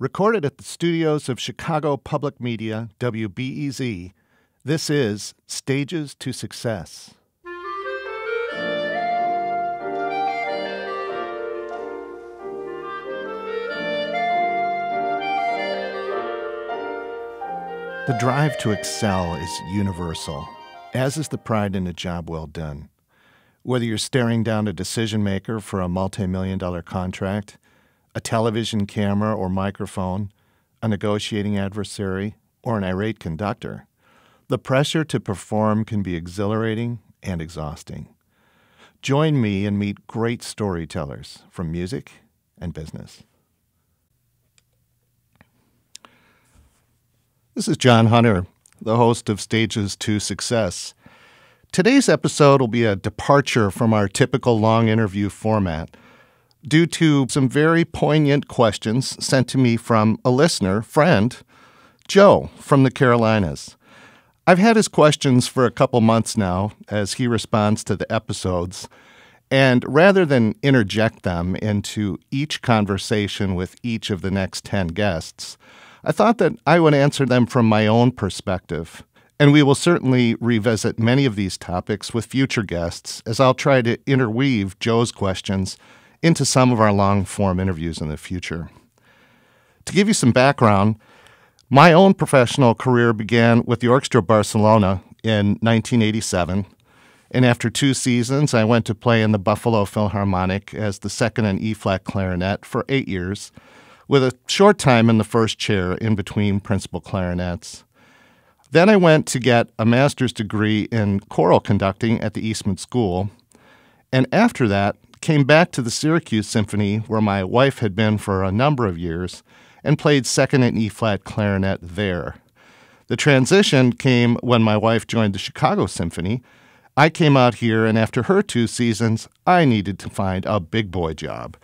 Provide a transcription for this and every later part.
Recorded at the studios of Chicago Public Media, WBEZ, this is Stages to Success. The drive to excel is universal, as is the pride in a job well done. Whether you're staring down a decision maker for a multi-million-dollar contract, a television camera or microphone, a negotiating adversary, or an irate conductor, the pressure to perform can be exhilarating and exhausting. Join me and meet great storytellers from music and business. This is John Hunter, the host of Stages to Success. Today's episode will be a departure from our typical long interview format due to some very poignant questions sent to me from a listener, friend, Joe from the Carolinas. I've had his questions for a couple months now as he responds to the episodes, and rather than interject them into each conversation with each of the next 10 guests, I thought that I would answer them from my own perspective. And we will certainly revisit many of these topics with future guests as I'll try to interweave Joe's questions into some of our long-form interviews in the future. To give you some background, my own professional career began with the Orchestra Barcelona in 1987, and after 2 seasons, I went to play in the Buffalo Philharmonic as the second and E-flat clarinet for 8 years, with a short time in the first chair in between principal clarinets. Then I went to get a master's degree in choral conducting at the Eastman School, and after that, came back to the Syracuse Symphony, where my wife had been for a number of years, and played second and E-flat clarinet there. The transition came when my wife joined the Chicago Symphony. I came out here, and after her 2 seasons, I needed to find a big boy job.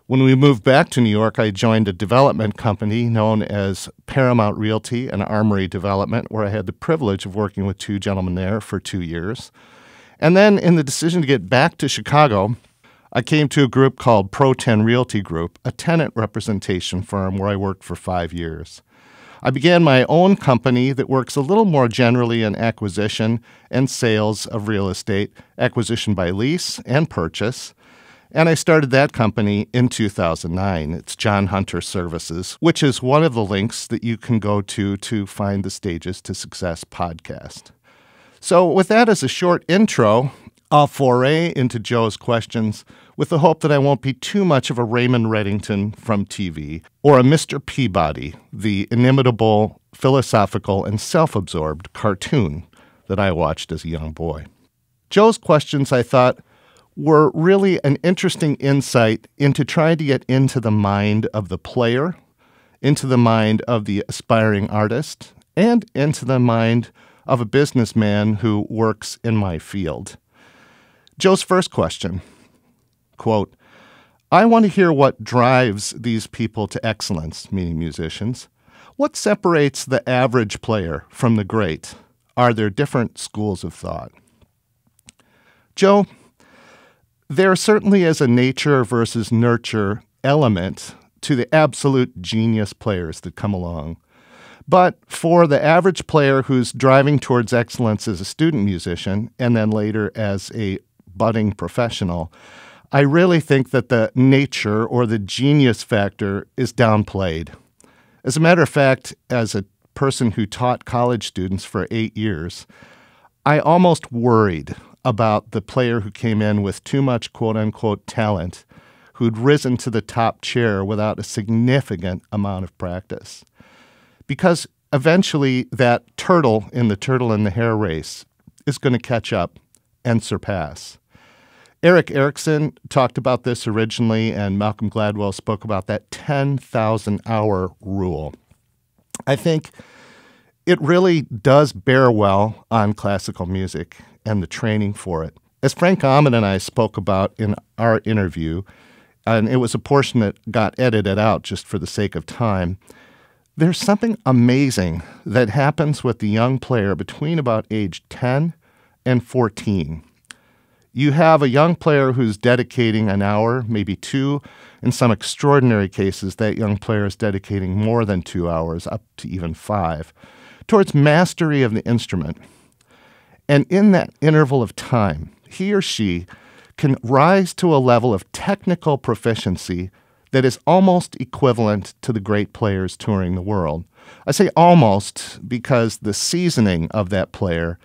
When we moved back to New York, I joined a development company known as Paramount Realty and Armory Development, where I had the privilege of working with 2 gentlemen there for 2 years. And then in the decision to get back to Chicago, I came to a group called Pro 10 Realty Group, a tenant representation firm where I worked for 5 years. I began my own company that works a little more generally in acquisition and sales of real estate, acquisition by lease and purchase. And I started that company in 2009. It's John Hunter Services, which is one of the links that you can go to find the Stages to Success podcast. So with that as a short intro, I'll foray into Joe's questions with the hope that I won't be too much of a Raymond Reddington from TV or a Mr. Peabody, the inimitable, philosophical, and self-absorbed cartoon that I watched as a young boy. Joe's questions, I thought, were really an interesting insight into trying to get into the mind of the player, into the mind of the aspiring artist, and into the mind of a businessman who works in my field. Joe's first question, quote, I want to hear what drives these people to excellence, meaning musicians. What separates the average player from the great? Are there different schools of thought? Joe, there certainly is a nature versus nurture element to the absolute genius players that come along. But for the average player who's driving towards excellence as a student musician and then later as a budding professional, I really think that the nature or the genius factor is downplayed. As a matter of fact, as a person who taught college students for 8 years, I almost worried about the player who came in with too much quote-unquote talent, who'd risen to the top chair without a significant amount of practice. Because eventually that turtle in the hare race is going to catch up and surpass. Eric Erickson talked about this originally, and Malcolm Gladwell spoke about that 10,000-hour rule. I think it really does bear well on classical music and the training for it. As Frank Ahmed and I spoke about in our interview, and it was a portion that got edited out just for the sake of time, there's something amazing that happens with the young player between about age 10 and 14. You have a young player who's dedicating an hour, maybe two. In some extraordinary cases, that young player is dedicating more than 2 hours, up to even 5, towards mastery of the instrument. And in that interval of time, he or she can rise to a level of technical proficiency that is almost equivalent to the great players touring the world. I say almost because the seasoning of that player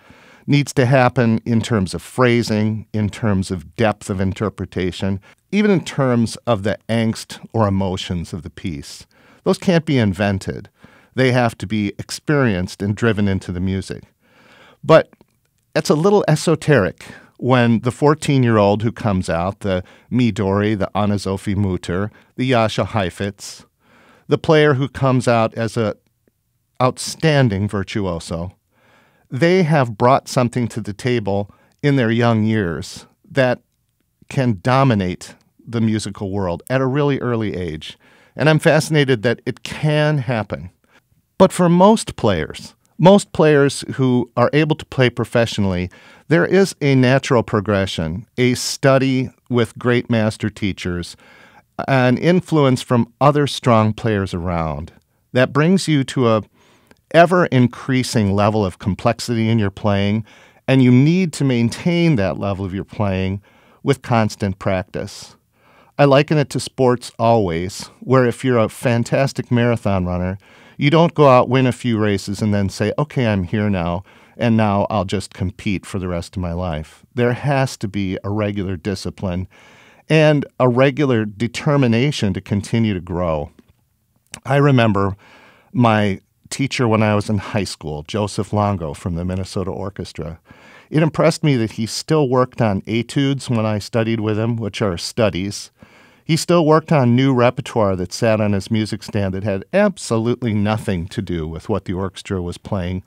needs to happen in terms of phrasing, in terms of depth of interpretation, even in terms of the angst or emotions of the piece. Those can't be invented. They have to be experienced and driven into the music. But it's a little esoteric when the 14-year-old who comes out, the Midori, the Anna-Sophie Mutter, the Jascha Heifetz, the player who comes out as an outstanding virtuoso, they have brought something to the table in their young years that can dominate the musical world at a really early age. And I'm fascinated that it can happen. But for most players who are able to play professionally, there is a natural progression, a study with great master teachers, an influence from other strong players around that brings you to a ever-increasing level of complexity in your playing, and you need to maintain that level of your playing with constant practice. I liken it to sports always, where if you're a fantastic marathon runner, you don't go out, win a few races, and then say, okay, I'm here now, and now I'll just compete for the rest of my life. There has to be a regular discipline and a regular determination to continue to grow. I remember my teacher when I was in high school, Joseph Longo from the Minnesota Orchestra. It impressed me that he still worked on etudes when I studied with him, which are studies. He still worked on new repertoire that sat on his music stand that had absolutely nothing to do with what the orchestra was playing.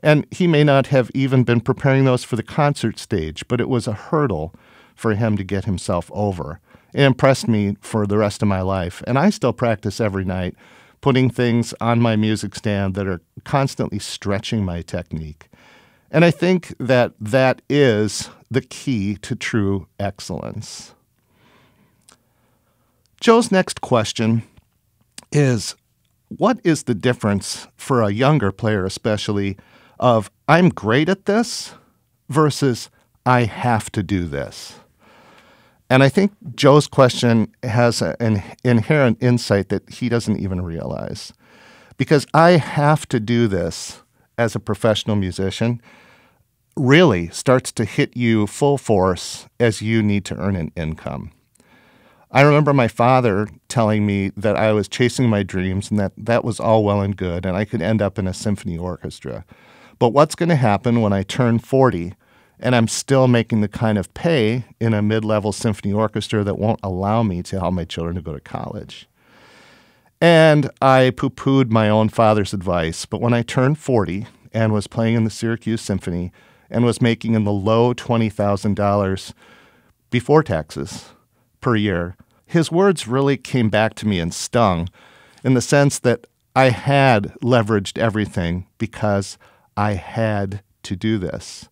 And he may not have even been preparing those for the concert stage, but it was a hurdle for him to get himself over. It impressed me for the rest of my life. And I still practice every night, putting things on my music stand that are constantly stretching my technique. And I think that that is the key to true excellence. Joe's next question is, what is the difference for a younger player especially of I'm great at this versus I have to do this? And I think Joe's question has an inherent insight that he doesn't even realize. Because I have to do this as a professional musician really starts to hit you full force as you need to earn an income. I remember my father telling me that I was chasing my dreams and that was all well and good and I could end up in a symphony orchestra. But what's going to happen when I turn 40 and I'm still making the kind of pay in a mid-level symphony orchestra that won't allow me to help my children to go to college? And I poo-pooed my own father's advice. But when I turned 40 and was playing in the Syracuse Symphony and was making in the low $20,000 before taxes per year, his words really came back to me and stung in the sense that I had leveraged everything because I had to do this.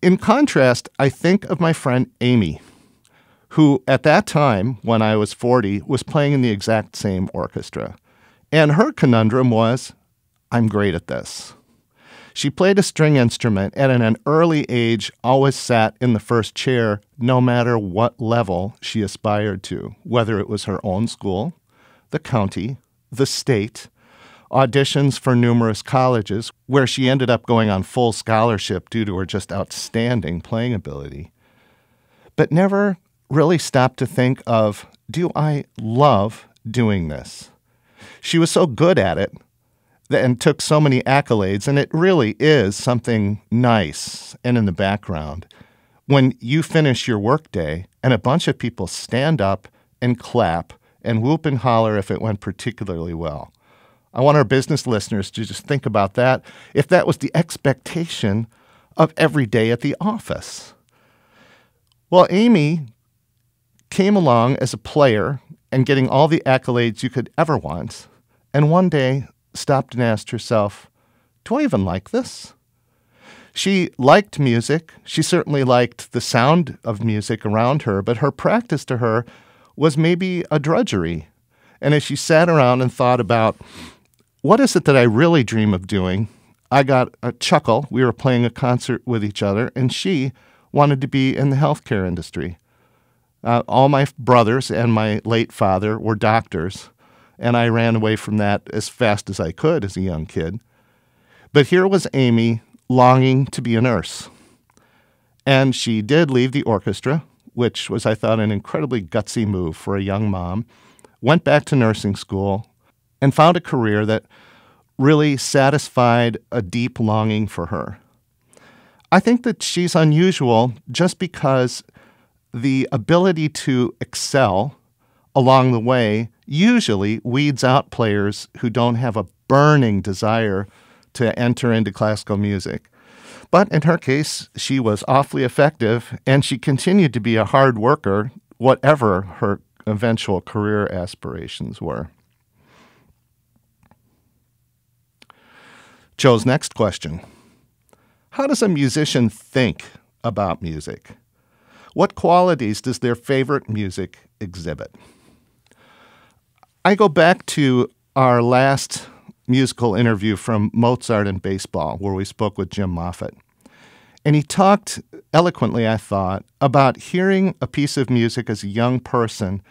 In contrast, I think of my friend Amy, who at that time, when I was 40, was playing in the exact same orchestra. And her conundrum was, I'm great at this. She played a string instrument and at an early age always sat in the first chair no matter what level she aspired to, whether it was her own school, the county, the state, auditions for numerous colleges, where she ended up going on full scholarship due to her just outstanding playing ability, but never really stopped to think of, do I love doing this? She was so good at it and took so many accolades, and it really is something nice and in the background when you finish your workday and a bunch of people stand up and clap and whoop and holler if it went particularly well. I want our business listeners to just think about that, if that was the expectation of every day at the office. Well, Amy came along as a player and getting all the accolades you could ever want, and one day stopped and asked herself, do I even like this? She liked music. She certainly liked the sound of music around her, but her practice to her was maybe a drudgery. And as she sat around and thought about, what is it that I really dream of doing, I got a chuckle. We were playing a concert with each other, and she wanted to be in the healthcare industry. All my brothers and my late father were doctors, and I ran away from that as fast as I could as a young kid. But here was Amy longing to be a nurse. And she did leave the orchestra, which was, I thought, an incredibly gutsy move for a young mom, went back to nursing school, and found a career that really satisfied a deep longing for her. I think that she's unusual just because the ability to excel along the way usually weeds out players who don't have a burning desire to enter into classical music. But in her case, she was awfully effective, and she continued to be a hard worker, whatever her eventual career aspirations were. Joe's next question: how does a musician think about music? What qualities does their favorite music exhibit? I go back to our last musical interview from Mozart and Baseball, where we spoke with Jim Moffitt. And he talked eloquently, I thought, about hearing a piece of music as a young person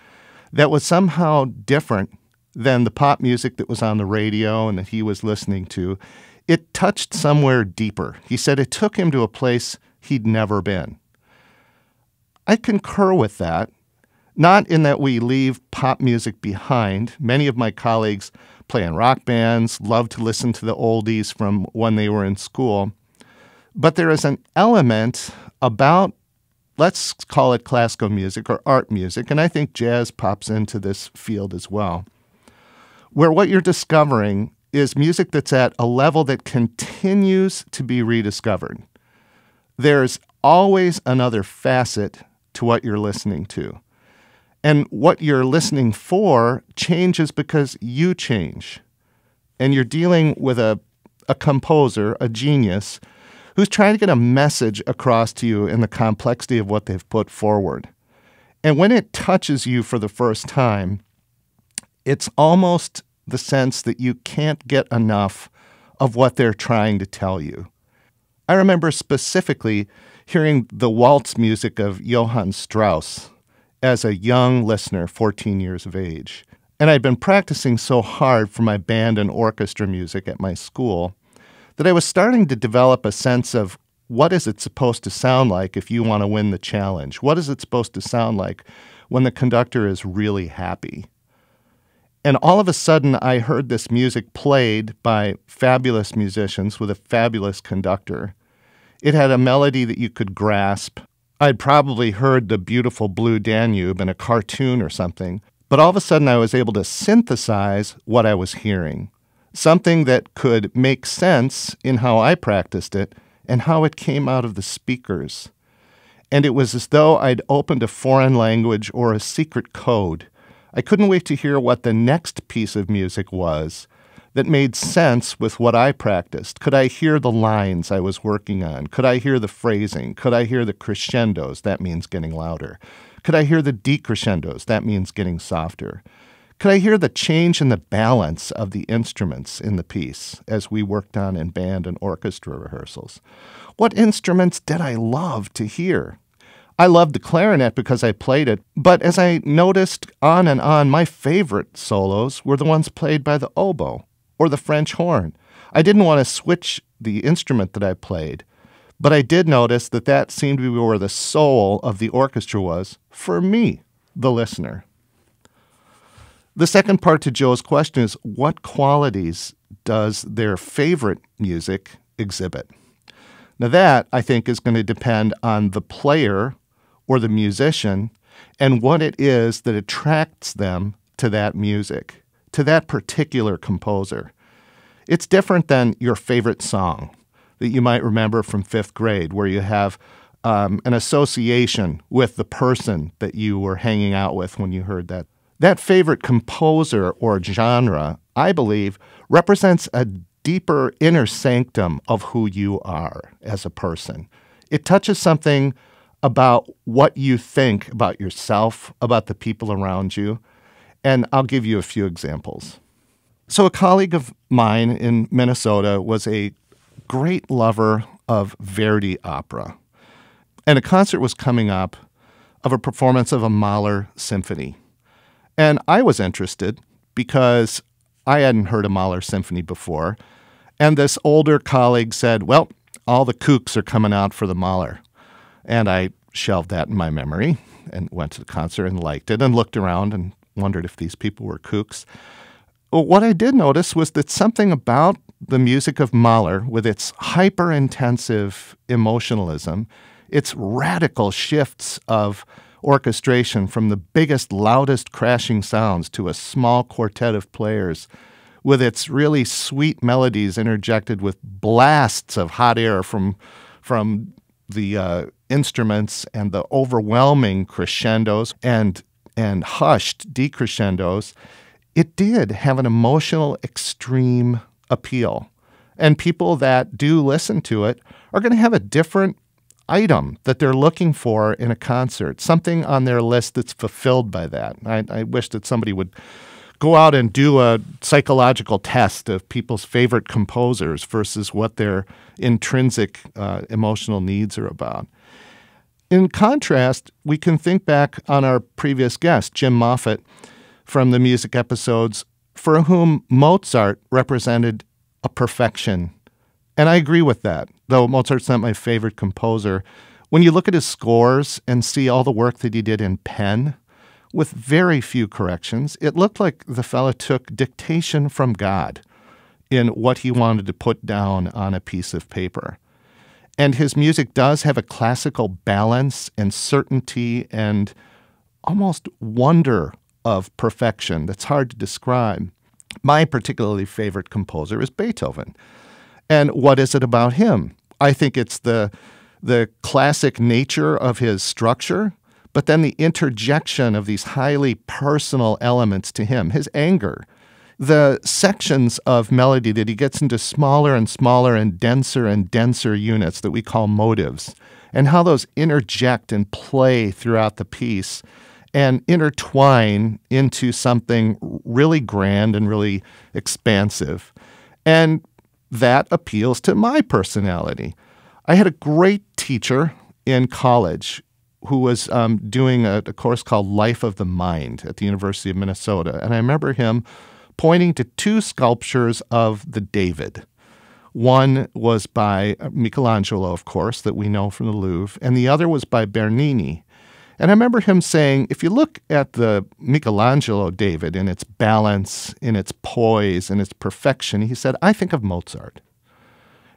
that was somehow different than the pop music that was on the radio and that he was listening to. It touched somewhere deeper. He said it took him to a place he'd never been. I concur with that, not in that we leave pop music behind. Many of my colleagues play in rock bands, love to listen to the oldies from when they were in school. But there is an element about, let's call it classical music or art music, and I think jazz pops into this field as well, where what you're discovering is music that's at a level that continues to be rediscovered. There's always another facet to what you're listening to. And what you're listening for changes because you change. And you're dealing with a composer, a genius, who's trying to get a message across to you in the complexity of what they've put forward. And when it touches you for the first time, it's almost the sense that you can't get enough of what they're trying to tell you. I remember specifically hearing the waltz music of Johann Strauss as a young listener, 14 years of age. And I'd been practicing so hard for my band and orchestra music at my school that I was starting to develop a sense of what is it supposed to sound like if you want to win the challenge? What is it supposed to sound like when the conductor is really happy? And all of a sudden, I heard this music played by fabulous musicians with a fabulous conductor. It had a melody that you could grasp. I'd probably heard the beautiful Blue Danube in a cartoon or something, but all of a sudden I was able to synthesize what I was hearing, something that could make sense in how I practiced it and how it came out of the speakers. And it was as though I'd opened a foreign language or a secret code. I couldn't wait to hear what the next piece of music was that made sense with what I practiced. Could I hear the lines I was working on? Could I hear the phrasing? Could I hear the crescendos? That means getting louder. Could I hear the decrescendos? That means getting softer. Could I hear the change in the balance of the instruments in the piece as we worked on in band and orchestra rehearsals? What instruments did I love to hear? I loved the clarinet because I played it, but as I noticed on and on, my favorite solos were the ones played by the oboe or the French horn. I didn't want to switch the instrument that I played, but I did notice that that seemed to be where the soul of the orchestra was for me, the listener. The second part to Joe's question is, what qualities does their favorite music exhibit? Now that, I think, is going to depend on the player or the musician and what it is that attracts them to that music, to that particular composer. It's different than your favorite song that you might remember from fifth grade, where you have an association with the person that you were hanging out with when you heard that. That favorite composer or genre, I believe, represents a deeper inner sanctum of who you are as a person. It touches something about what you think about yourself, about the people around you. And I'll give you a few examples. So a colleague of mine in Minnesota was a great lover of Verdi opera. And a concert was coming up of a performance of a Mahler symphony. And I was interested because I hadn't heard a Mahler symphony before. And this older colleague said, well, all the kooks are coming out for the Mahler. And I shelved that in my memory and went to the concert and liked it and looked around and wondered if these people were kooks. What I did notice was that something about the music of Mahler, with its hyper-intensive emotionalism, its radical shifts of orchestration from the biggest, loudest crashing sounds to a small quartet of players, with its really sweet melodies interjected with blasts of hot air from the instruments and the overwhelming crescendos and hushed decrescendos, it did have an emotional extreme appeal. And people that do listen to it are going to have a different item that they're looking for in a concert, something on their list that's fulfilled by that. I wish that somebody would go out and do a psychological test of people's favorite composers versus what their intrinsic emotional needs are about. In contrast, we can think back on our previous guest, Jim Moffat, from the music episodes, for whom Mozart represented a perfection. And I agree with that, though Mozart's not my favorite composer. When you look at his scores and see all the work that he did in pen, with very few corrections, it looked like the fellow took dictation from God in what he wanted to put down on a piece of paper. And his music does have a classical balance and certainty and almost wonder of perfection that's hard to describe. My particularly favorite composer is Beethoven. And what is it about him? I think it's the classic nature of his structure, but then the interjection of these highly personal elements to him, his anger, the sections of melody that he gets into smaller and smaller and denser units that we call motives, and how those interject and play throughout the piece and intertwine into something really grand and really expansive. And that appeals to my personality. I had a great teacher in college who was doing a course called Life of the Mind at the University of Minnesota. And I remember him pointing to two sculptures of the David. One was by Michelangelo, of course, that we know from the Louvre, and the other was by Bernini. And I remember him saying, if you look at the Michelangelo David in its balance, in its poise, in its perfection, he said, I think of Mozart.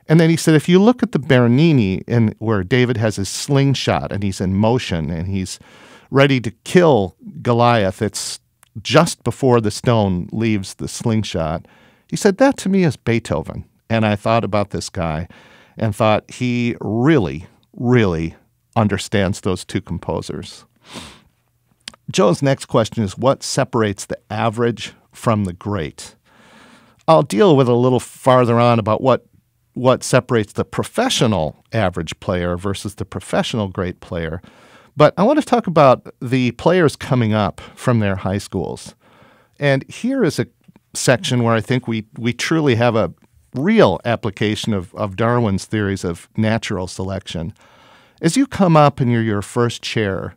And then he said, if you look at the Bernini, where David has his slingshot and he's in motion and he's ready to kill Goliath, it's just before the stone leaves the slingshot, he said, that to me is Beethoven. And I thought about this guy and thought he really, really understands those two composers. Joe's next question is, what separates the average from the great? I'll deal with a little farther on about what separates the professional average player versus the professional great player. But I want to talk about the players coming up from their high schools. And here is a section where I think we truly have a real application of Darwin's theories of natural selection. As you come up and you're your first chair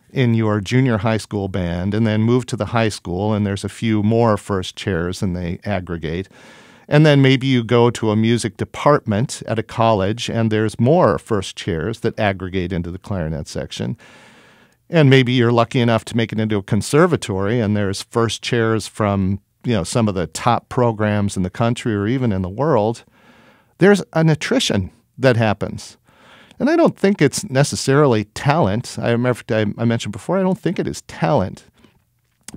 in your junior high school band and then move to the high school and there's a few more first chairs and they aggregate, and then maybe you go to a music department at a college and there's more first chairs that aggregate into the clarinet section, and maybe you're lucky enough to make it into a conservatory and there's first chairs from some of the top programs in the country or even in the world. There's an attrition that happens. And I don't think it's necessarily talent. I mentioned before, I don't think it is talent.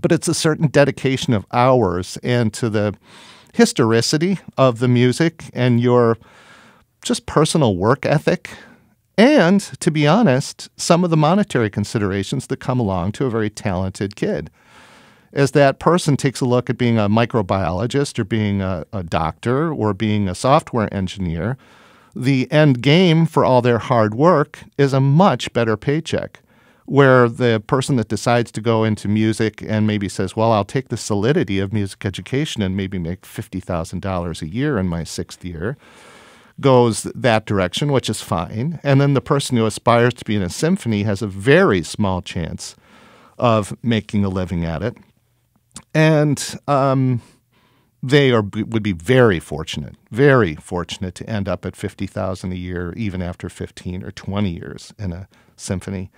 But it's a certain dedication of hours and to the historicity of the music and your just personal work ethic. And, to be honest, some of the monetary considerations that come along to a very talented kid. as that person takes a look at being a microbiologist or being a doctor or being a software engineer, the end game for all their hard work is a much better paycheck, where the person that decides to go into music and maybe says, well, I'll take the solidity of music education and maybe make $50,000 a year in my 6th year, goes that direction, which is fine. And then the person who aspires to be in a symphony has a very small chance of making a living at it. And would be very fortunate to end up at $50,000 a year, even after 15 or 20 years in a symphony.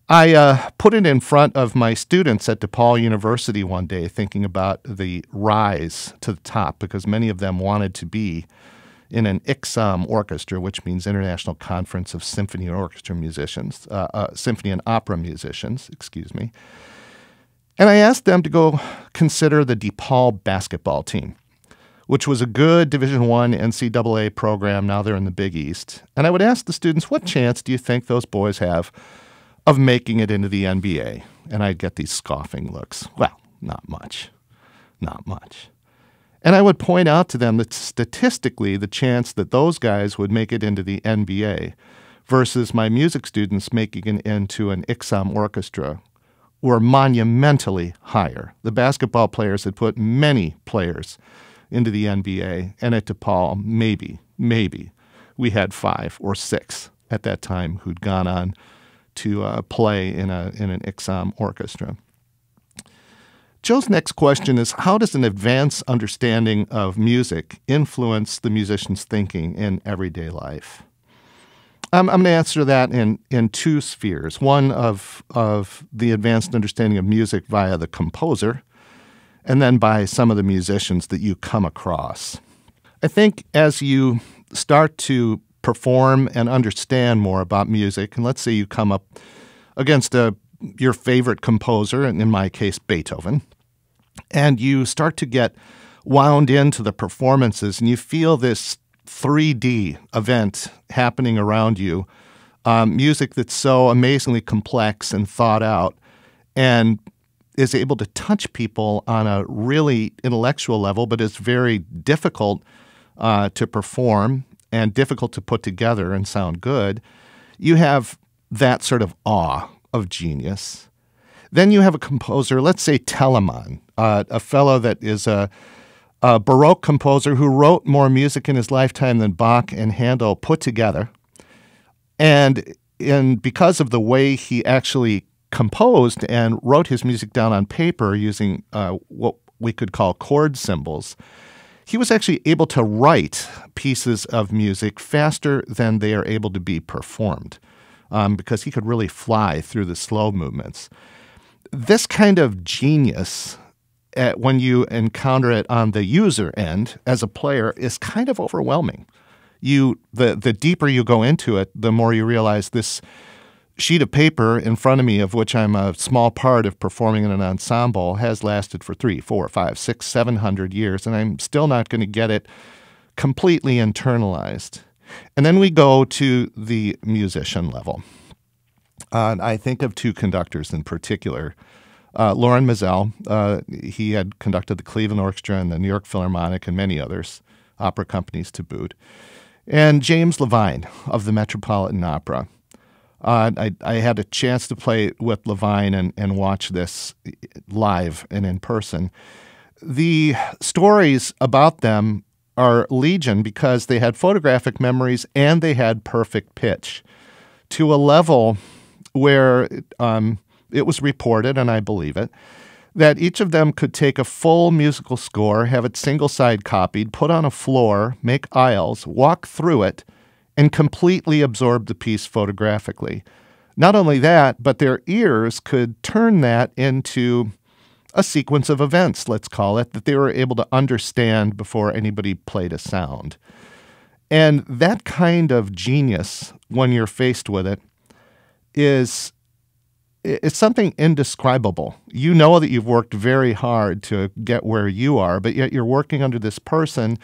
I put it in front of my students at DePaul University one day, thinking about the rise to the top, because many of them wanted to be in an ICSOM orchestra, which means International Conference of Symphony and Orchestra Musicians, Symphony and Opera Musicians, excuse me. And I asked them to go consider the DePaul basketball team, which was a good Division I NCAA program. Now they're in the Big East. And I would ask the students, what chance do you think those boys have of making it into the NBA? And I'd get these scoffing looks. Well, not much. Not much. And I would point out to them that statistically, the chance that those guys would make it into the NBA versus my music students making it into an ICSOM orchestra were monumentally higher. The basketball players had put many players into the NBA, and at DePaul, maybe, we had 5 or 6 at that time who'd gone on to play in an ICSOM orchestra. Joe's next question is, how does an advanced understanding of music influence the musician's thinking in everyday life? I'm going to answer that in 2 spheres. One of the advanced understanding of music via the composer, and then by some of the musicians that you come across. I think as you start to perform and understand more about music, and let's say you come up against your favorite composer, and in my case, Beethoven, and you start to get wound into the performances, and you feel this 3D event happening around you, music that's so amazingly complex and thought out and is able to touch people on a really intellectual level, but is very difficult to perform and difficult to put together and sound good. You have that sort of awe of genius. Then you have a composer, let's say Telemann, a fellow that is a Baroque composer who wrote more music in his lifetime than Bach and Handel put together. And because of the way he actually composed and wrote his music down on paper using what we could call chord symbols, he was actually able to write pieces of music faster than they are able to be performed, because he could really fly through the slow movements. This kind of genius, when you encounter it on the user end as a player, is kind of overwhelming. The deeper you go into it, the more you realize this sheet of paper in front of me, of which I'm a small part of performing in an ensemble, has lasted for 3, 4, 5, 6, 700 years, and I'm still not going to get it completely internalized. And then we go to the musician level. I think of 2 conductors in particular. Lorin Maazel, he had conducted the Cleveland Orchestra and the New York Philharmonic and many others, opera companies to boot. And James Levine of the Metropolitan Opera. I had a chance to play with Levine and watch this live and in person. The stories about them are legion because they had photographic memories and they had perfect pitch to a level where it was reported, and I believe it, that each of them could take a full musical score, have it single-side copied, put on a floor, make aisles, walk through it, and completely absorb the piece photographically. Not only that, but their ears could turn that into a sequence of events, let's call it, that they were able to understand before anybody played a sound. And that kind of genius, when you're faced with it, it's something indescribable. You know that you've worked very hard to get where you are, but yet you're working under this person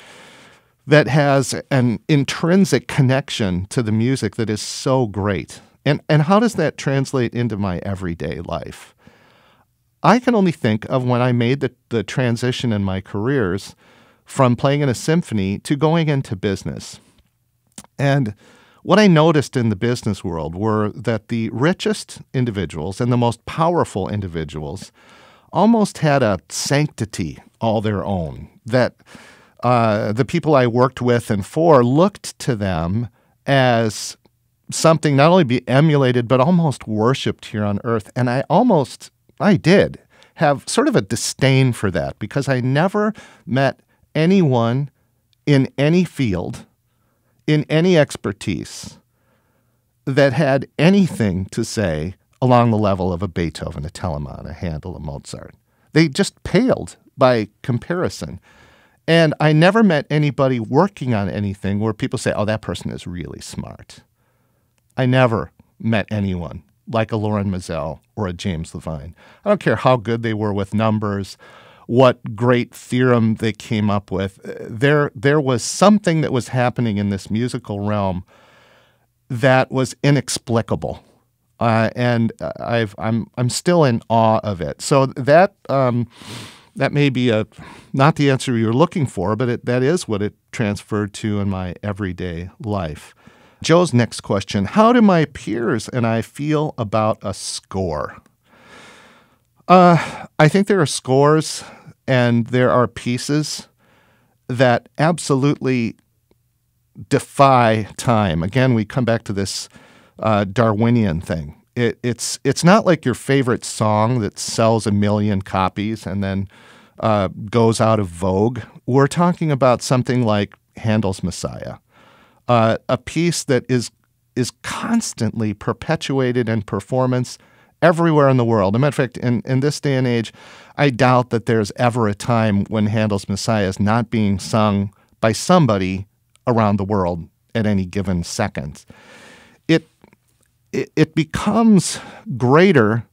that has an intrinsic connection to the music that is so great. And how does that translate into my everyday life? I can only think of when I made the transition in my careers from playing in a symphony to going into business. And what I noticed in the business world were that the richest individuals and the most powerful individuals almost had a sanctity all their own, that the people I worked with and for looked to them as something not only be emulated, but almost worshipped here on earth. And I did have sort of a disdain for that because I never met anyone in any field, in any expertise, that had anything to say along the level of a Beethoven, a Telemann, a Handel, a Mozart. They just paled by comparison. And I never met anybody working on anything where people say, oh, that person is really smart. I never met anyone like a Lauren Mazel or a James Levine. I don't care how good they were with numbers, what great theorem they came up with. There was something that was happening in this musical realm that was inexplicable, and I'm still in awe of it. So that may be not the answer you're looking for, but that is what it transferred to in my everyday life. Joe's next question: how do my peers and I feel about a score? I think there are scores and there are pieces that absolutely defy time. Again, we come back to this Darwinian thing. It's not like your favorite song that sells 1 million copies and then goes out of vogue. We're talking about something like Handel's Messiah, a piece that is constantly perpetuated in performance everywhere in the world. As a matter of fact, in this day and age, I doubt that there's ever a time when Handel's Messiah is not being sung by somebody around the world at any given second. It becomes greater.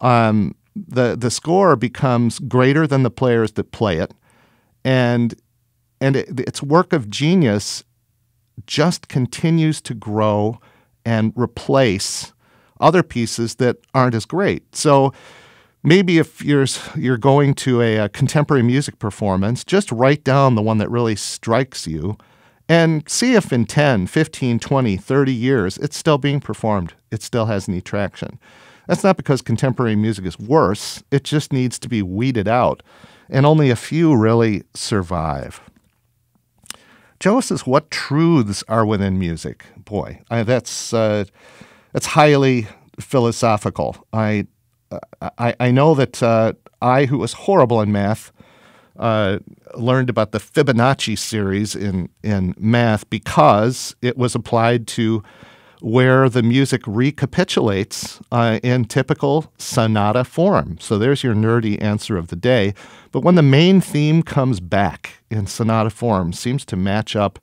The score becomes greater than the players that play it, and its work of genius just continues to grow and replace other pieces that aren't as great. So maybe if you're going to a contemporary music performance, just write down the one that really strikes you and see if in 10, 15, 20, 30 years it's still being performed. It still has any traction. That's not because contemporary music is worse. It just needs to be weeded out, and only a few really survive. Joe says, what truths are within music? Boy, that's highly philosophical. I know that I, who was horrible in math, learned about the Fibonacci series in math because it was applied to where the music recapitulates in typical sonata form. So there's your nerdy answer of the day. But when the main theme comes back in sonata form, seems to match up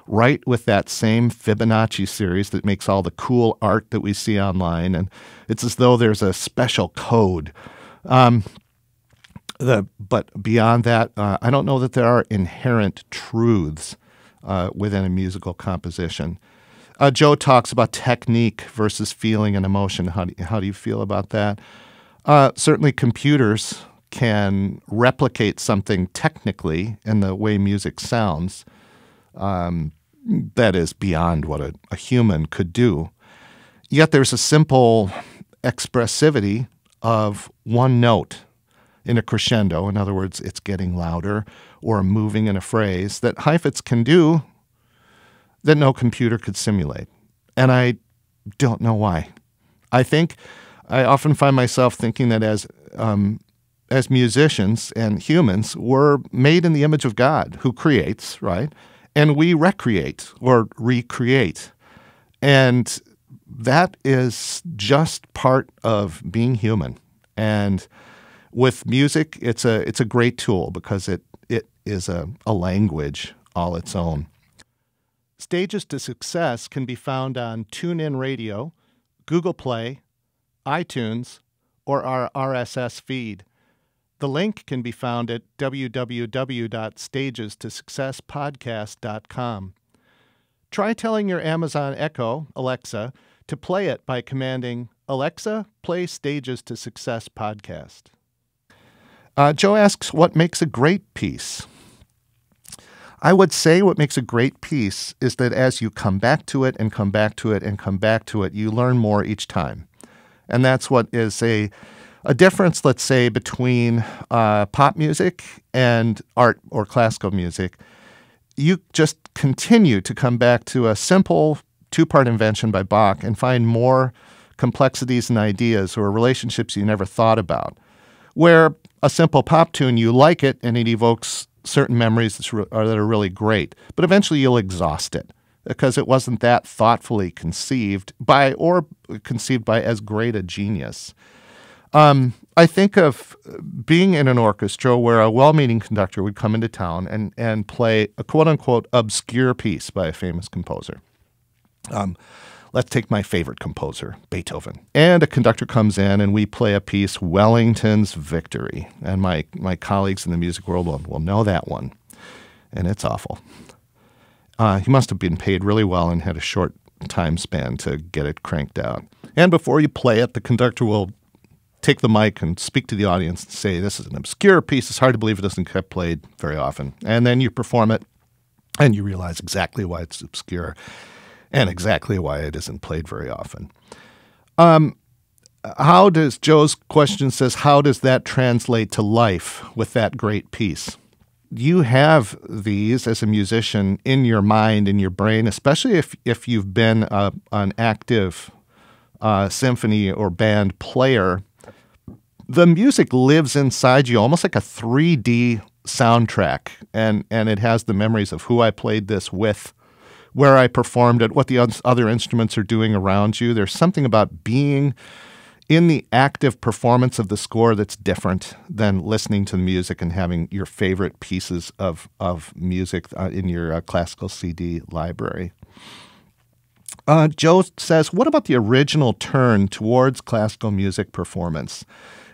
right with that same Fibonacci series that makes all the cool art that we see online. And it's as though there's a special code. But beyond that, I don't know that there are inherent truths within a musical composition. Joe talks about technique versus feeling and emotion. How do you feel about that? Certainly computers can replicate something technically in the way music sounds that is beyond what a human could do. Yet there's a simple expressivity of one note in a crescendo. In other words, it's getting louder or moving in a phrase that Heifetz can do that no computer could simulate. And I don't know why. I think I often find myself thinking that as musicians and humans, we're made in the image of God who creates, right? And we recreate or recreate. And that is just part of being human. And with music, it's a great tool because it is a language all its own. Stages to Success can be found on TuneIn Radio, Google Play, iTunes, or our RSS feed. The link can be found at www.stagestosuccesspodcast.com. Try telling your Amazon Echo, Alexa, to play it by commanding, Alexa, play Stages to Success podcast. Joe asks, what makes a great piece? I would say what makes a great piece is that as you come back to it and come back to it and come back to it, you learn more each time. And that's what is a difference, let's say, between pop music and art or classical music. You just continue to come back to a simple two-part invention by Bach and find more complexities and ideas or relationships you never thought about. Where a simple pop tune, you like it and it evokes certain memories that are really great, but eventually you'll exhaust it because it wasn't that thoughtfully conceived by as great a genius. I think of being in an orchestra where a well-meaning conductor would come into town and play a quote-unquote obscure piece by a famous composer. Let's take my favorite composer, Beethoven. And a conductor comes in and we play a piece, Wellington's Victory. And my colleagues in the music world will know that one. And it's awful. He must have been paid really well and had a short time span to get it cranked out. And before you play it, the conductor will take the mic and speak to the audience and say, this is an obscure piece. It's hard to believe it doesn't get played very often. And then you perform it and you realize exactly why it's obscure and exactly why it isn't played very often. Joe's question says, how does that translate to life with that great piece? You have these as a musician in your mind, in your brain, especially if you've been an active symphony or band player. The music lives inside you almost like a 3D soundtrack, and it has the memories of who I played this with, where I performed it, what the other instruments are doing around you. There's something about being in the active performance of the score that's different than listening to the music and having your favorite pieces of music in your classical CD library. Joe says, what about the original turn towards classical music performance?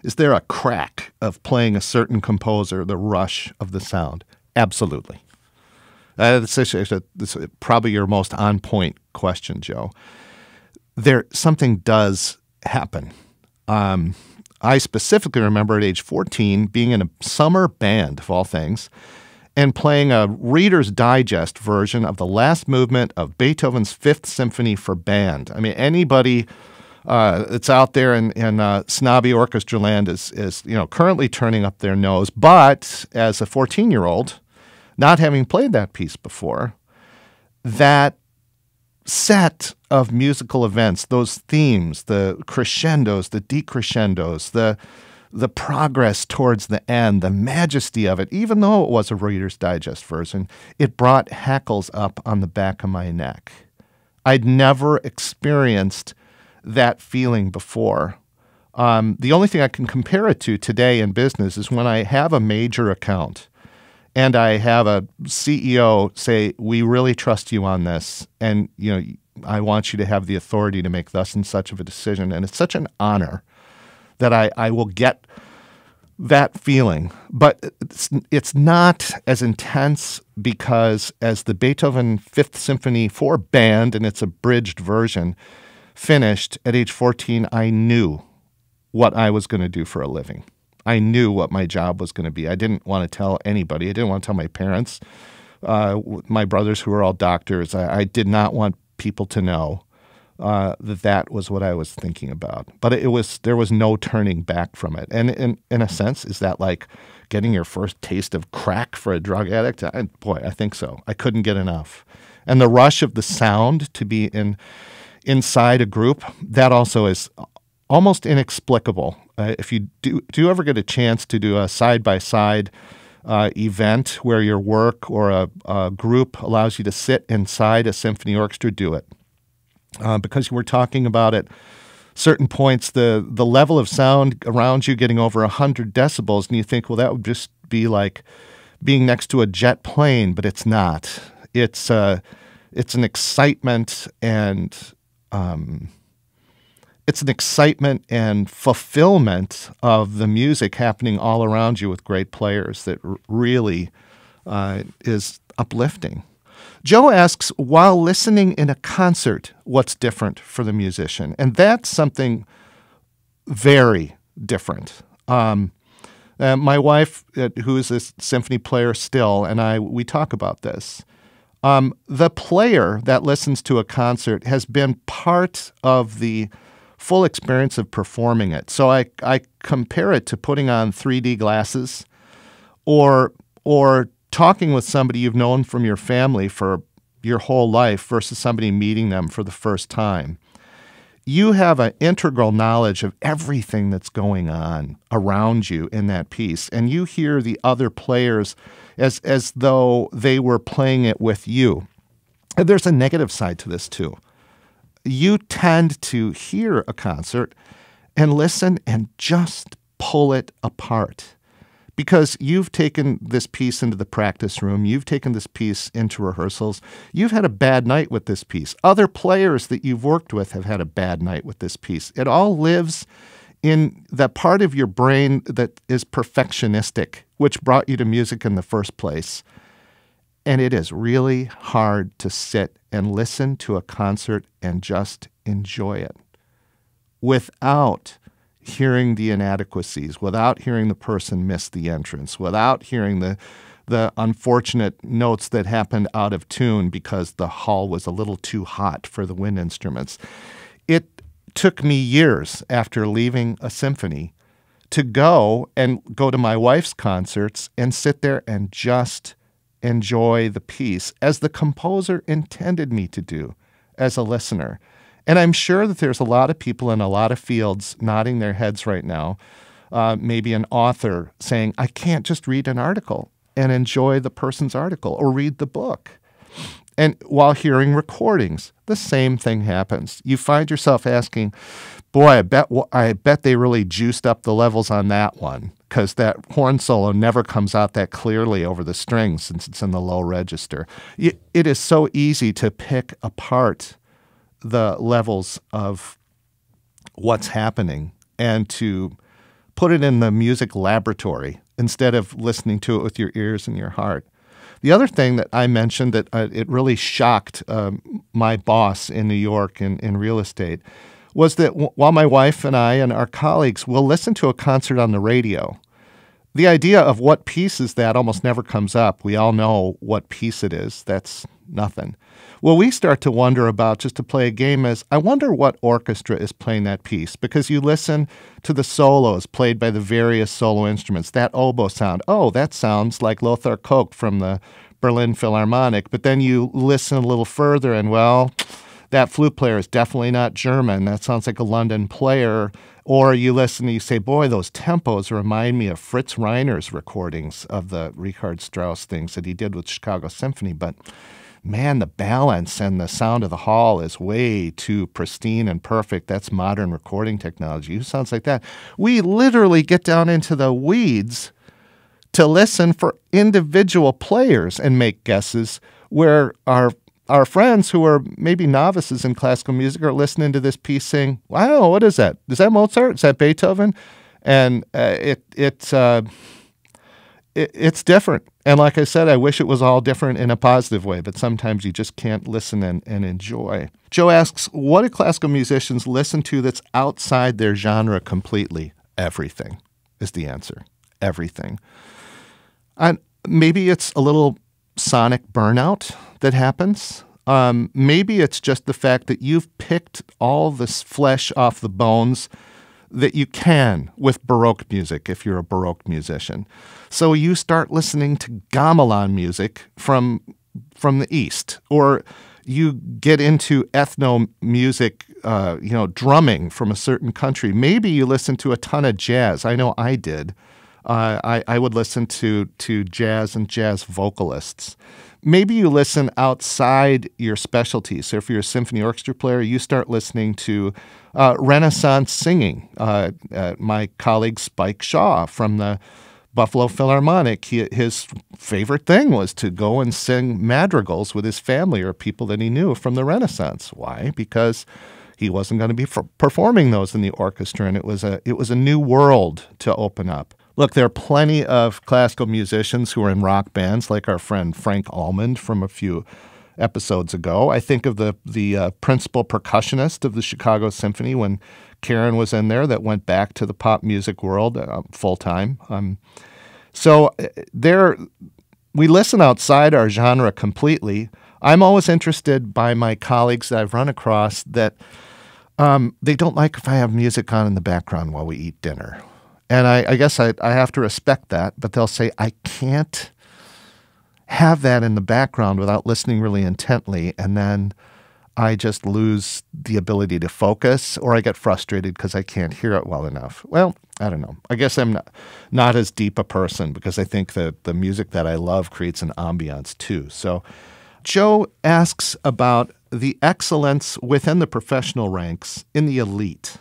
Is there a crack of playing a certain composer, the rush of the sound? Absolutely. This is probably your most on-point question, Joe. Something does happen. I specifically remember at age 14 being in a summer band, of all things, and playing a Reader's Digest version of the last movement of Beethoven's Fifth Symphony for band. I mean, anybody that's out there in snobby orchestra land is currently turning up their nose. But as a 14-year-old, not having played that piece before, that set of musical events, those themes, the crescendos, the decrescendos, the progress towards the end, the majesty of it, even though it was a Reader's Digest version, it brought hackles up on the back of my neck. I'd never experienced that feeling before. The only thing I can compare it to today in business is when I have a major account and I have a CEO say, we really trust you on this, and I want you to have the authority to make thus and such of a decision. And it's such an honor that I will get that feeling. But it's not as intense because as the Beethoven Fifth Symphony for band, and it's a abridged version, finished at age 14, I knew what I was going to do for a living. I knew what my job was going to be. I didn't want to tell anybody. I didn't want to tell my parents, my brothers who were all doctors. I did not want people to know that was what I was thinking about. But there was no turning back from it. And in a sense, is that like getting your first taste of crack for a drug addict? Boy, I think so. I couldn't get enough. And the rush of the sound to be inside a group, that also is almost inexplicable. If you do ever get a chance to do a side-by-side event where your work or a group allows you to sit inside a symphony orchestra, do it. Because we're talking about at certain points the level of sound around you getting over 100 decibels, and you think, well, that would just be like being next to a jet plane, but it's not. It's an excitement and fulfillment of the music happening all around you with great players that really is uplifting. Joe asks, while listening in a concert, what's different for the musician? And that's something very different. My wife, who is a symphony player still, and we talk about this. The player that listens to a concert has been part of the full experience of performing it. So I compare it to putting on 3D glasses or talking with somebody you've known from your family for your whole life versus somebody meeting them for the first time. You have an integral knowledge of everything that's going on around you in that piece, and you hear the other players as though they were playing it with you. And there's a negative side to this too. You tend to hear a concert and listen and just pull it apart because you've taken this piece into the practice room, you've taken this piece into rehearsals, you've had a bad night with this piece. Other players that you've worked with have had a bad night with this piece. It all lives in that part of your brain that is perfectionistic, which brought you to music in the first place. And it is really hard to sit and listen to a concert and just enjoy it without hearing the inadequacies, without hearing the person miss the entrance, without hearing the unfortunate notes that happened out of tune because the hall was a little too hot for the wind instruments. It took me years after leaving a symphony to go to my wife's concerts and sit there and just enjoy the piece as the composer intended me to do as a listener. And I'm sure that there's a lot of people in a lot of fields nodding their heads right now, maybe an author saying, I can't just read an article and enjoy the person's article or read the book. And while hearing recordings, the same thing happens. You find yourself asking, boy, I bet they really juiced up the levels on that one because that horn solo never comes out that clearly over the strings since it's in the low register. It is so easy to pick apart the levels of what's happening and to put it in the music laboratory instead of listening to it with your ears and your heart. The other thing that I mentioned that it really shocked my boss in New York in real estate was that while my wife and I and our colleagues will listen to a concert on the radio, the idea of what piece is that almost never comes up. We all know what piece it is. That's nothing. Well, we start to wonder about, just to play a game, is I wonder what orchestra is playing that piece, because you listen to the solos played by the various solo instruments, that oboe sound. Oh, that sounds like Lothar Koch from the Berlin Philharmonic. But then you listen a little further and, well, that flute player is definitely not German. That sounds like a London player. Or you listen and you say, boy, those tempos remind me of Fritz Reiner's recordings of the Richard Strauss things that he did with Chicago Symphony. But man, the balance and the sound of the hall is way too pristine and perfect. That's modern recording technology. Who sounds like that? We literally get down into the weeds to listen for individual players and make guesses, where our friends who are maybe novices in classical music are listening to this piece saying, wow, what is that? Is that Mozart? Is that Beethoven? And it's different. And like I said, I wish it was all different in a positive way, but sometimes you just can't listen and enjoy. Joe asks, what do classical musicians listen to that's outside their genre completely? Everything is the answer. Everything. And maybe it's a little sonic burnout that happens. Maybe it's just the fact that you've picked all this flesh off the bones that you can with Baroque music if you're a Baroque musician. So you start listening to gamelan music from the East, or you get into ethno music, drumming from a certain country. Maybe you listen to a ton of jazz. I know I did. I would listen to jazz and jazz vocalists. Maybe you listen outside your specialty. So if you're a symphony orchestra player, you start listening to Renaissance singing. My colleague Spike Shaw from the Buffalo Philharmonic, his favorite thing was to go and sing madrigals with his family or people that he knew from the Renaissance. Why? Because he wasn't going to be performing those in the orchestra, and it was a new world to open up. Look, there are plenty of classical musicians who are in rock bands, like our friend Frank Almond from a few episodes ago. I think of the principal percussionist of the Chicago Symphony when Karen was in there that went back to the pop music world full time. So we listen outside our genre completely. I'm always interested by my colleagues that I've run across that they don't like if I have music on in the background while we eat dinner. And I guess I have to respect that, but they'll say, I can't have that in the background without listening really intently, and then I just lose the ability to focus, or I get frustrated because I can't hear it well enough. Well, I don't know. I guess I'm not as deep a person because I think that the music that I love creates an ambiance too. So Joe asks about the excellence within the professional ranks in the elite.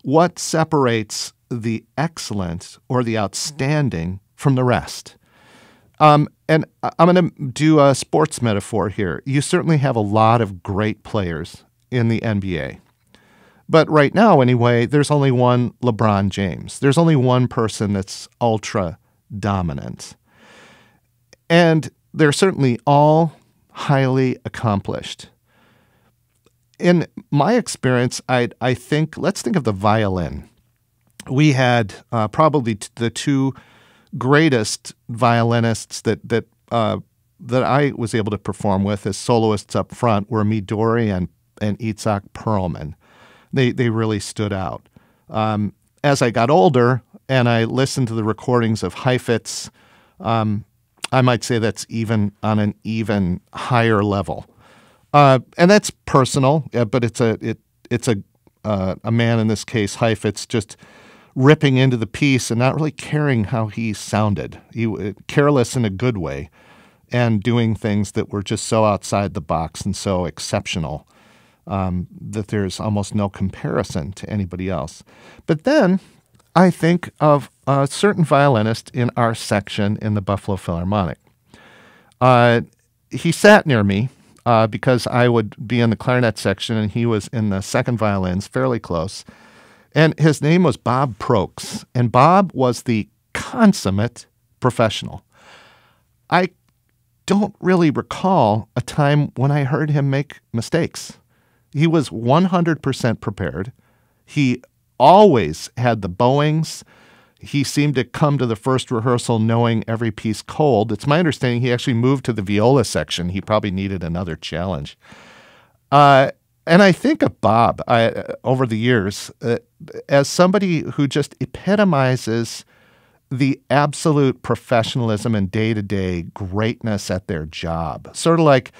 What separates the excellent or the outstanding from the rest? And I'm going to do a sports metaphor here. You certainly have a lot of great players in the NBA. But right now, anyway, there's only one LeBron James. There's only one person that's ultra dominant. And they're certainly all highly accomplished. In my experience, I think, let's think of the violin. We had probably the two greatest violinists that I was able to perform with as soloists up front were Midori and Itzhak Perlman. They really stood out. As I got older and I listened to the recordings of Heifetz, I might say that's even on an even higher level. And that's personal, but it's a man, in this case, Heifetz, just ripping into the piece and not really caring how he sounded. Careless in a good way, and doing things that were just so outside the box and so exceptional that there's almost no comparison to anybody else. But then I think of a certain violinist in our section in the Buffalo Philharmonic. He sat near me because I would be in the clarinet section and he was in the second violins, fairly close. And his name was Bob Prokes, and Bob was the consummate professional. I don't really recall a time when I heard him make mistakes. He was 100% prepared. He always had the bowings. He seemed to come to the first rehearsal knowing every piece cold. It's my understanding he actually moved to the viola section. He probably needed another challenge. And I think of Bob over the years as somebody who just epitomizes the absolute professionalism and day-to-day greatness at their job. Sort of like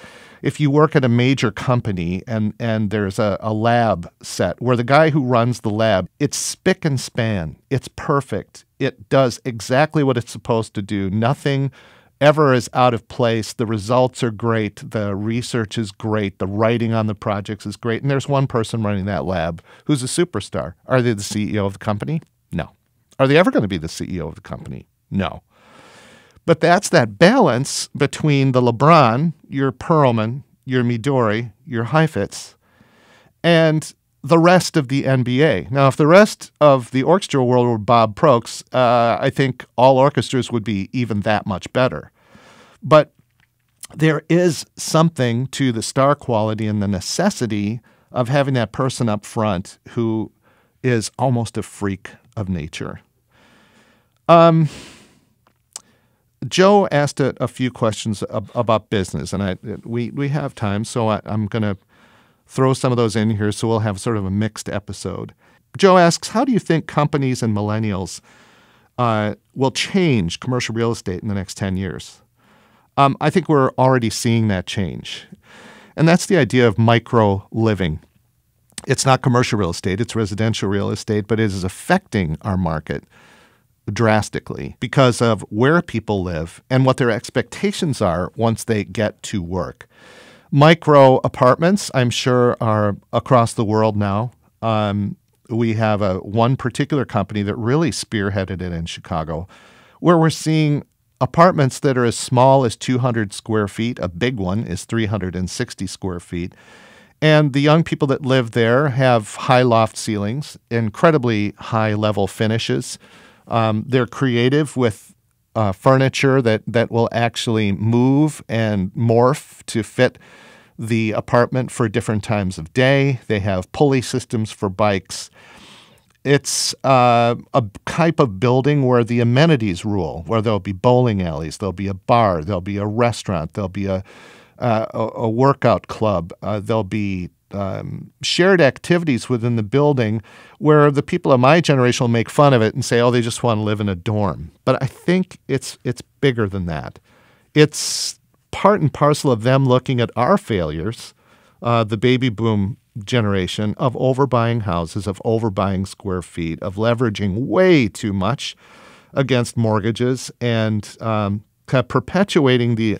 if you work at a major company and there's a lab set where the guy who runs the lab, it's spick and span. It's perfect. It does exactly what it's supposed to do. Nothing ever is out of place. The results are great. The research is great. The writing on the projects is great. And there's one person running that lab who's a superstar. Are they the CEO of the company? No. Are they ever going to be the CEO of the company? No. But that's that balance between the LeBron, your Perlman, your Midori, your Heifetz, and the rest of the NBA. Now, if the rest of the orchestra world were Bob Prokes, I think all orchestras would be even that much better. But there is something to the star quality and the necessity of having that person up front who is almost a freak of nature. Joe asked a few questions about business, and we have time, so I'm going to throw some of those in here so we'll have sort of a mixed episode. Joe asks, how do you think companies and millennials will change commercial real estate in the next 10 years? I think we're already seeing that change. And that's the idea of micro-living. It's not commercial real estate, it's residential real estate, but it is affecting our market drastically because of where people live and what their expectations are once they get to work. Micro apartments, I'm sure, are across the world now. We have one particular company that really spearheaded it in Chicago, where we're seeing apartments that are as small as 200 square feet. A big one is 360 square feet. And the young people that live there have high loft ceilings, incredibly high-level finishes. They're creative with furniture that will actually move and morph to fit the apartment for different times of day. They have pulley systems for bikes. It's a type of building where the amenities rule, where there'll be bowling alleys, there'll be a bar, there'll be a restaurant, there'll be a workout club, there'll be shared activities within the building where the people of my generation will make fun of it and say, oh, they just want to live in a dorm. But I think it's bigger than that. It's part and parcel of them looking at our failures, the baby boom generation, of overbuying houses, of overbuying square feet, of leveraging way too much against mortgages, and kind of perpetuating the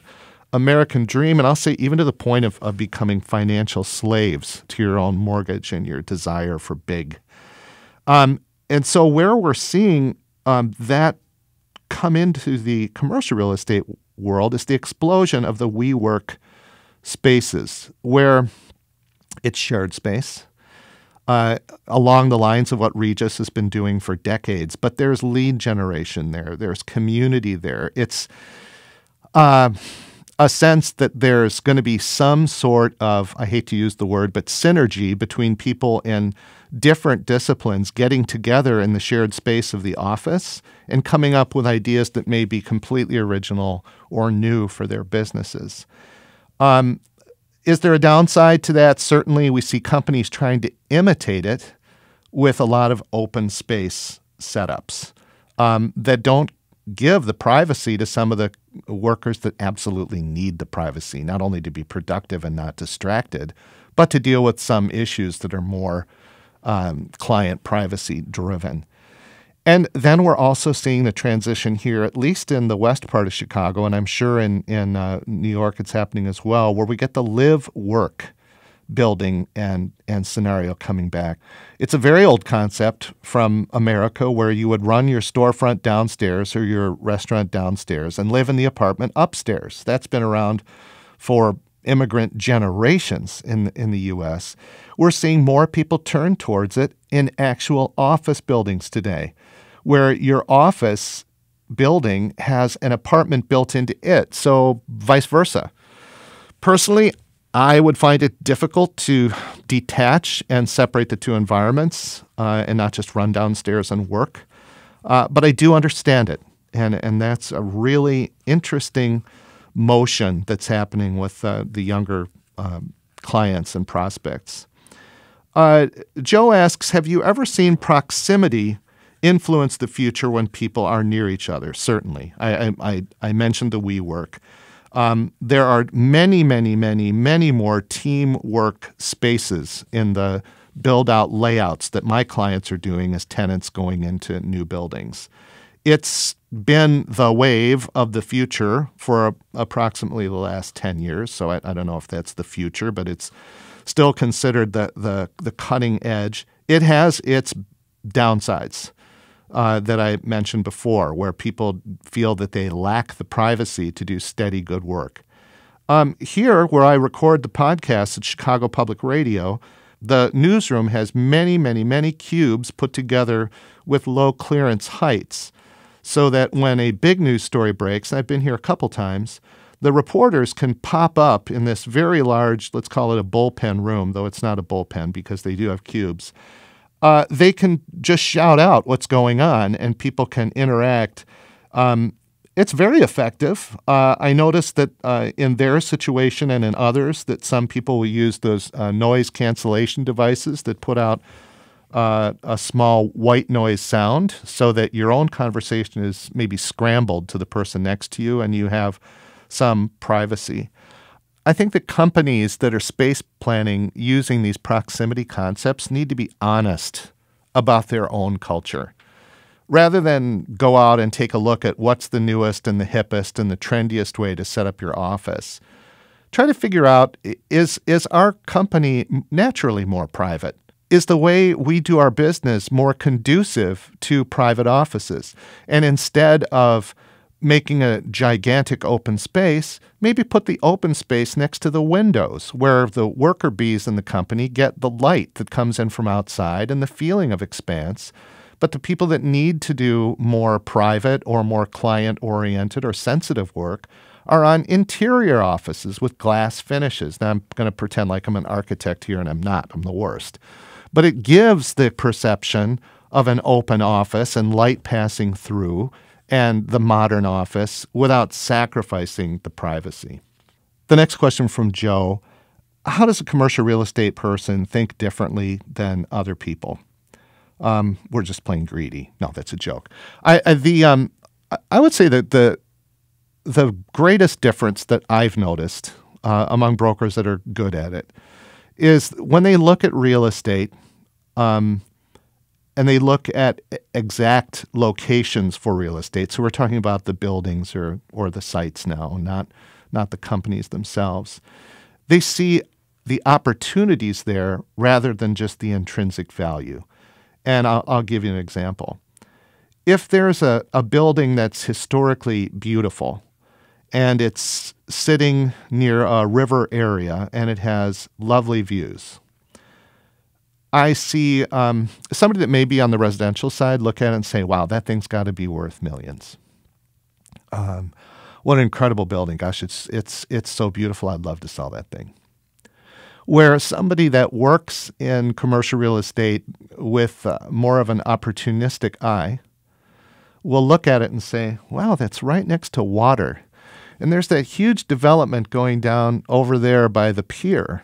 American dream, and I'll say even to the point of becoming financial slaves to your own mortgage and your desire for big. And so where we're seeing that come into the commercial real estate world is the explosion of the WeWork spaces, where it's shared space along the lines of what Regus has been doing for decades. But there's lead generation there. There's community there. It's a sense that there's going to be some sort of, I hate to use the word, but synergy between people in different disciplines getting together in the shared space of the office and coming up with ideas that may be completely original or new for their businesses. Is there a downside to that? Certainly, we see companies trying to imitate it with a lot of open space setups that don't give the privacy to some of the workers that absolutely need the privacy, not only to be productive and not distracted, but to deal with some issues that are more client privacy driven. And then we're also seeing the transition here, at least in the west part of Chicago, and I'm sure in New York it's happening as well, where we get the live-work building and scenario coming back. It's a very old concept from America where you would run your storefront downstairs or your restaurant downstairs and live in the apartment upstairs. That's been around for immigrant generations in the U.S. We're seeing more people turn towards it in actual office buildings today, where your office building has an apartment built into it, so vice versa. Personally, I would find it difficult to detach and separate the two environments and not just run downstairs and work. But I do understand it, and that's a really interesting motion that's happening with the younger clients and prospects. Joe asks, have you ever seen proximity influence the future when people are near each other? Certainly. I mentioned the WeWork. There are many, many, many, many more teamwork spaces in the build-out layouts that my clients are doing as tenants going into new buildings. It's been the wave of the future for approximately the last 10 years, so I don't know if that's the future, but it's still considered the cutting edge. It has its downsides that I mentioned before, where people feel that they lack the privacy to do steady, good work. Here, where I record the podcast at Chicago Public Radio, the newsroom has many, many, many cubes put together with low clearance heights so that when a big news story breaks, and I've been here a couple times, the reporters can pop up in this very large, let's call it a bullpen room, though it's not a bullpen because they do have cubes. They can just shout out what's going on and people can interact. It's very effective. I noticed that in their situation and in others that some people will use those noise cancellation devices that put out a small white noise sound so that your own conversation is maybe scrambled to the person next to you and you have some privacy. I think that companies that are space planning using these proximity concepts need to be honest about their own culture. Rather than go out and take a look at what's the newest and the hippest and the trendiest way to set up your office, try to figure out, is our company naturally more private? Is the way we do our business more conducive to private offices? And instead of making a gigantic open space, maybe put the open space next to the windows where the worker bees in the company get the light that comes in from outside and the feeling of expanse, But the people that need to do more private or more client-oriented or sensitive work are on interior offices with glass finishes. Now, I'm going to pretend like I'm an architect here, and I'm not. I'm the worst. But it gives the perception of an open office and light passing through and the modern office without sacrificing the privacy. The next question from Joe: how does a commercial real estate person think differently than other people? We're just plain greedy. No, that's a joke. I would say that the greatest difference that I've noticed among brokers that are good at it is when they look at real estate and they look at exact locations for real estate. So we're talking about the buildings or the sites now, not the companies themselves. They see the opportunities there rather than just the intrinsic value. And I'll give you an example. If there's a building that's historically beautiful and it's sitting near a river area and it has lovely views, I see somebody that may be on the residential side look at it and say, wow, that thing's got to be worth millions. What an incredible building. Gosh, it's so beautiful. I'd love to sell that thing. Where somebody that works in commercial real estate with more of an opportunistic eye will look at it and say, wow, that's right next to water. And there's that huge development going down over there by the pier.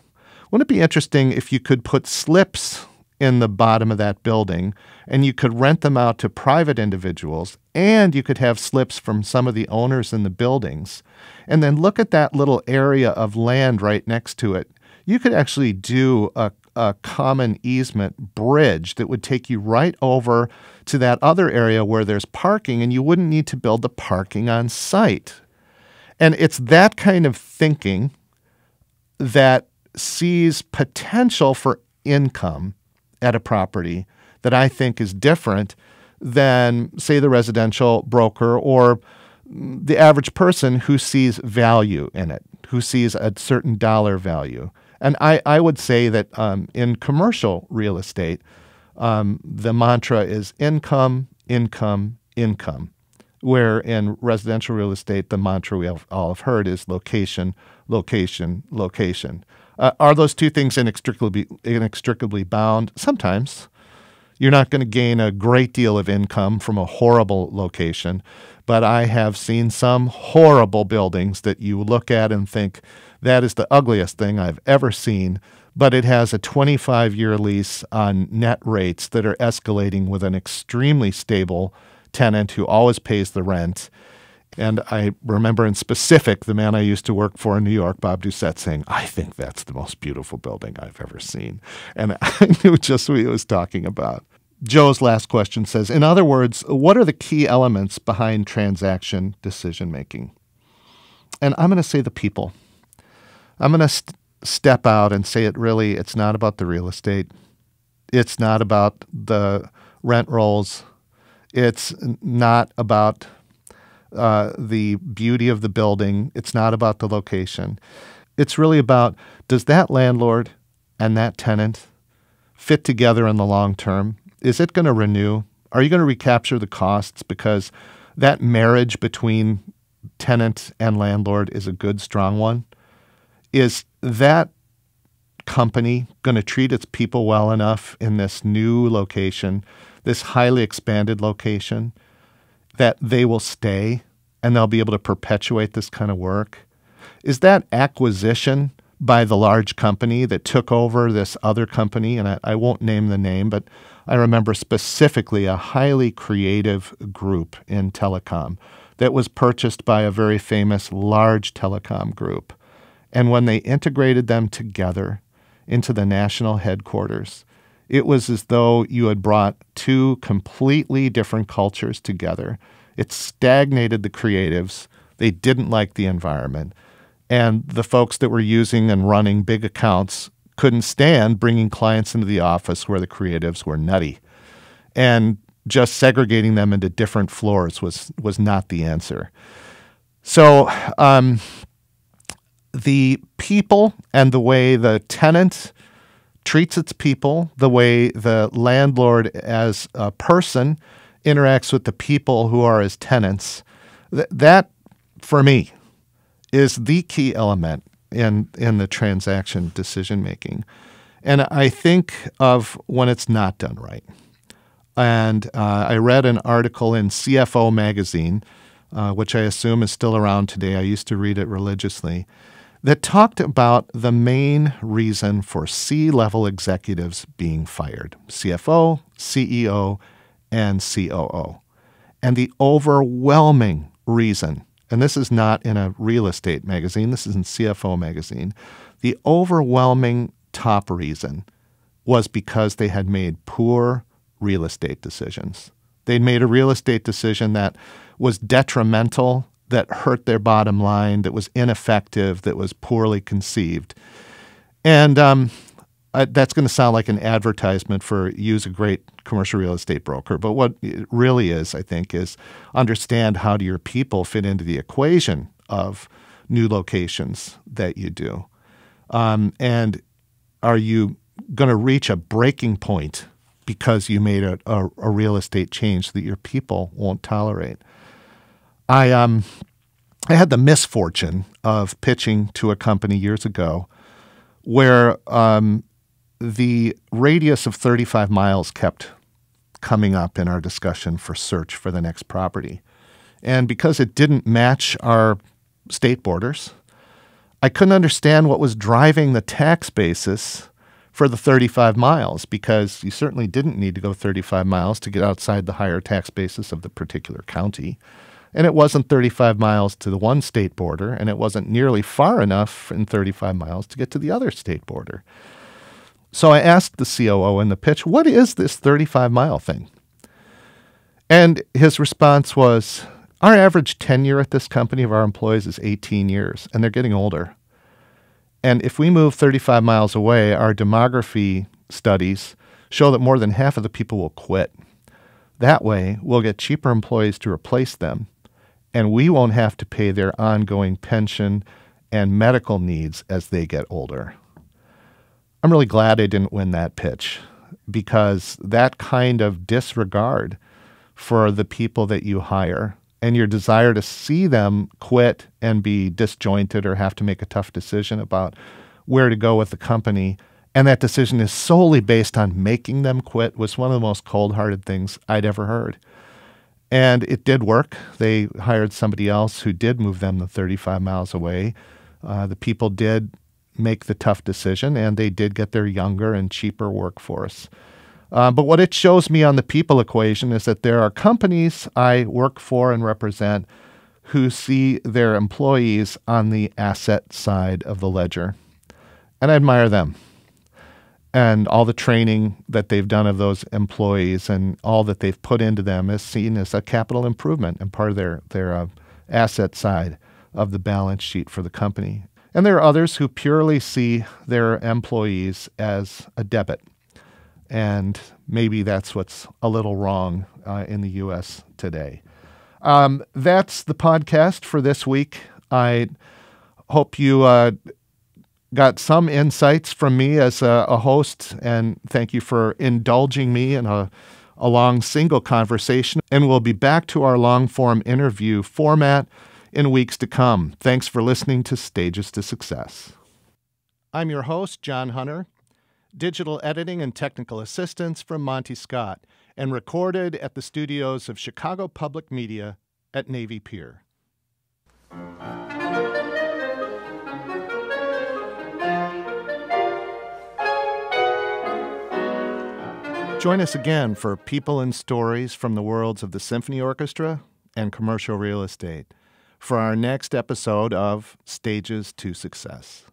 Wouldn't it be interesting if you could put slips in the bottom of that building and you could rent them out to private individuals and you could have slips from some of the owners in the buildings, and then look at that little area of land right next to it. You could actually do a common easement bridge that would take you right over to that other area where there's parking, and you wouldn't need to build the parking on site. And it's that kind of thinking that sees potential for income at a property that I think is different than, say, the residential broker or the average person who sees value in it, who sees a certain dollar value. And I would say that in commercial real estate, the mantra is income, income, income, where in residential real estate, the mantra we all have heard is location, location, location. Are those two things inextricably bound? Sometimes. You're not going to gain a great deal of income from a horrible location, but I have seen some horrible buildings that you look at and think, that is the ugliest thing I've ever seen, but it has a 25-year lease on net rates that are escalating with an extremely stable tenant who always pays the rent. And I remember in specific the man I used to work for in New York, Bob Doucette, saying, I think that's the most beautiful building I've ever seen. And I knew just what he was talking about. Joe's last question says, in other words, what are the key elements behind transaction decision-making? And I'm going to say the people. I'm going to step out and say it's not about the real estate. It's not about the rent rolls. It's not about the beauty of the building. It's not about the location. It's really about, does that landlord and that tenant fit together in the long term? Is it going to renew? Are you going to recapture the costs? Because that marriage between tenant and landlord is a good, strong one. Is that company going to treat its people well enough in this new location, this highly expanded location, that they will stay and they'll be able to perpetuate this kind of work? Is that acquisition by the large company that took over this other company, and I won't name the name, but I remember specifically a highly creative group in telecom that was purchased by a very famous large telecom group. And when they integrated them together into the national headquarters, it was as though you had brought two completely different cultures together. It stagnated the creatives. They didn't like the environment. And the folks that were using and running big accounts couldn't stand bringing clients into the office where the creatives were nutty. And just segregating them into different floors was not the answer. So the people and the way the tenant treats its people, the way the landlord as a person interacts with the people who are his tenants, that, for me, is the key element in the transaction decision-making. And I think of when it's not done right. And I read an article in CFO Magazine, which I assume is still around today. I used to read it religiously, that talked about the main reason for C-level executives being fired: CFO, CEO, and COO. And the overwhelming reason, and this is not in a real estate magazine, this is in CFO Magazine, the overwhelming top reason was because they had made poor real estate decisions. They'd made a real estate decision that was detrimental, that hurt their bottom line, that was ineffective, that was poorly conceived. And that's going to sound like an advertisement for use a great commercial real estate broker. But what it really is, I think, is understand how do your people fit into the equation of new locations that you do. And are you going to reach a breaking point because you made a real estate change that your people won't tolerate? I had the misfortune of pitching to a company years ago where the radius of 35 miles kept coming up in our discussion for search for the next property. And because it didn't match our state borders, I couldn't understand what was driving the tax basis for the 35 miles, because you certainly didn't need to go 35 miles to get outside the higher tax basis of the particular county. And it wasn't 35 miles to the one state border, and it wasn't nearly far enough in 35 miles to get to the other state border. So I asked the COO in the pitch, what is this 35-mile thing? And his response was, our average tenure at this company of our employees is 18 years, and they're getting older. And if we move 35 miles away, our demography studies show that more than half of the people will quit. That way, we'll get cheaper employees to replace them, and we won't have to pay their ongoing pension and medical needs as they get older. I'm really glad I didn't win that pitch, because that kind of disregard for the people that you hire and your desire to see them quit and be disjointed or have to make a tough decision about where to go with the company, and that decision is solely based on making them quit, was one of the most cold-hearted things I'd ever heard. And it did work. They hired somebody else who did move them the 35 miles away. The people did make the tough decision, and they did get their younger and cheaper workforce. But what it shows me on the people equation is that there are companies I work for and represent who see their employees on the asset side of the ledger. And I admire them. And all the training that they've done of those employees and all that they've put into them is seen as a capital improvement and part of their asset side of the balance sheet for the company. And there are others who purely see their employees as a debit. And maybe that's what's a little wrong in the U.S. today. That's the podcast for this week. I hope you got some insights from me as a host, and thank you for indulging me in a long single conversation. And we'll be back to our long-form interview format in weeks to come. Thanks for listening to Stages to Success. I'm your host, John Hunter. Digital editing and technical assistance from Monty Scott, and recorded at the studios of Chicago Public Media at Navy Pier. Join us again for people and stories from the worlds of the symphony orchestra and commercial real estate for our next episode of Stages to Success.